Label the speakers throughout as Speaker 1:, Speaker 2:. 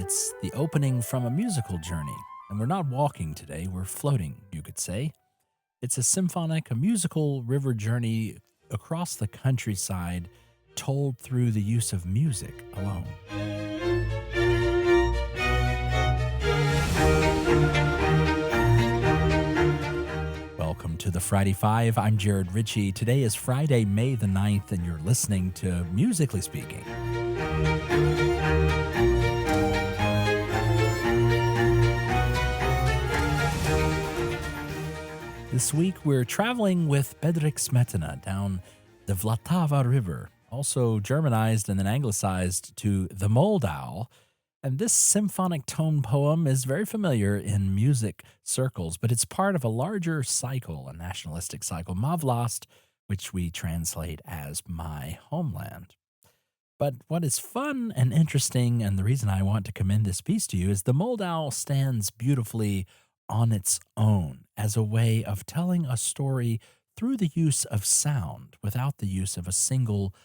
Speaker 1: It's the opening from a musical journey. And we're not walking today, we're floating, you could say. It's a musical river journey across the countryside, told through the use of music alone. Welcome to the Friday Five. I'm Jared Ritchie. Today is Friday, May the 9th, and you're listening to Musically Speaking. This week, we're traveling with Bedřich Smetana down the Vltava River, also Germanized and then Anglicized to the Moldau. And this symphonic tone poem is very familiar in music circles, but it's part of a larger cycle, a nationalistic cycle, Má vlast, which we translate as My Homeland. But what is fun and interesting, and the reason I want to commend this piece to you, is the Moldau stands beautifully on its own as a way of telling a story through the use of sound without the use of a single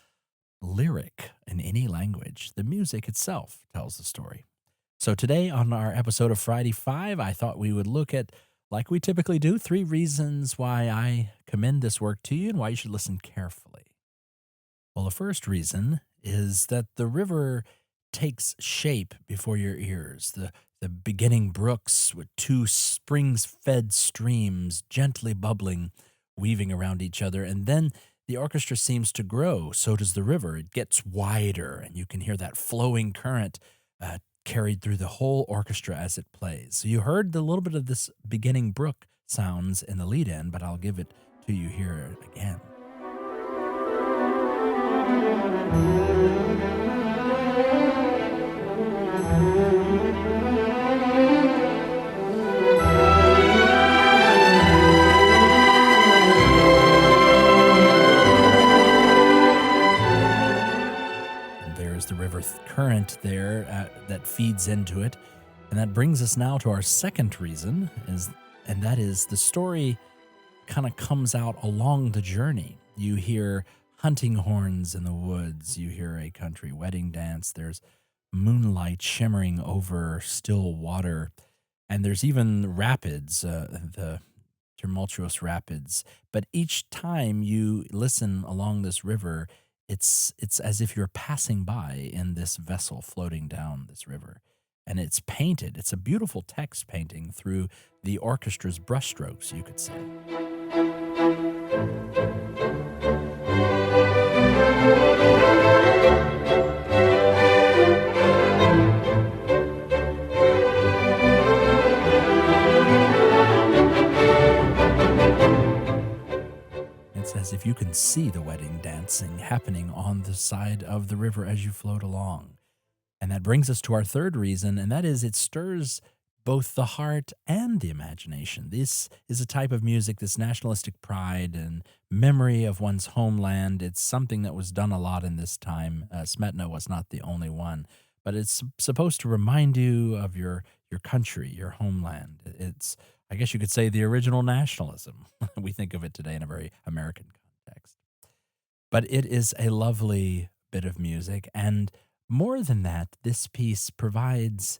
Speaker 1: lyric in any language. The music itself tells the story. So today on our episode of Friday Five, I thought we would look at, like we typically do, 3 reasons why I commend this work to you and why you should listen carefully. Well, the first reason is that the river takes shape before your ears. The beginning brooks with 2 springs-fed streams gently bubbling, weaving around each other, and then the orchestra seems to grow. So does the river. It gets wider, and you can hear that flowing current carried through the whole orchestra as it plays. So you heard a little bit of this beginning brook sounds in the lead-in, but I'll give it to you here again. The river current there that feeds into it. And that brings us now to our second reason, and that is the story kind of comes out along the journey. You hear hunting horns in the woods, you hear a country wedding dance, there's moonlight shimmering over still water, and there's even rapids, the tumultuous rapids. But each time you listen along this river, it's as if you're passing by in this vessel floating down this river. And it's painted. It's a beautiful text painting through the orchestra's brushstrokes, you could say. As if you can see the wedding dancing happening on the side of the river as you float along. And that brings us to our third reason, and that is it stirs both the heart and the imagination. This is a type of music, this nationalistic pride and memory of one's homeland. It's something that was done a lot in this time. Smetana was not the only one, but it's supposed to remind you of your country, your homeland. It's, I guess you could say, the original nationalism. We think of it today in a very American context. But it is a lovely bit of music. And more than that, this piece provides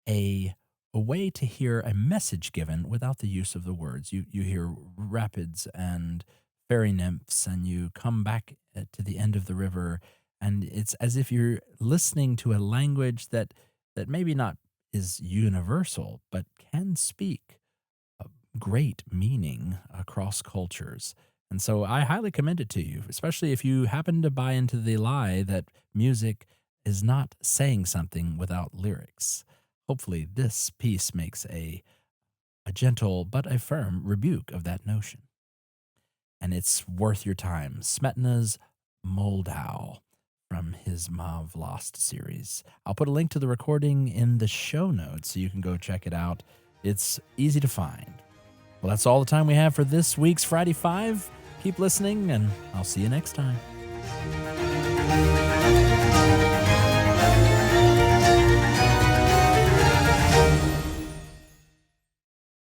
Speaker 1: a way to hear a message given without the use of the words. You hear rapids and fairy nymphs, and you come back to the end of the river, and it's as if you're listening to a language that maybe not is universal, but can speak great meaning across cultures. And so I highly commend it to you, especially if you happen to buy into the lie that music is not saying something without lyrics. Hopefully this piece makes a gentle but a firm rebuke of that notion. And it's worth your time. Smetana's Moldau from his Má vlast series. I'll put a link to the recording in the show notes so you can go check it out. It's easy to find. Well, that's all the time we have for this week's Friday Five. Keep listening, and I'll see you next time.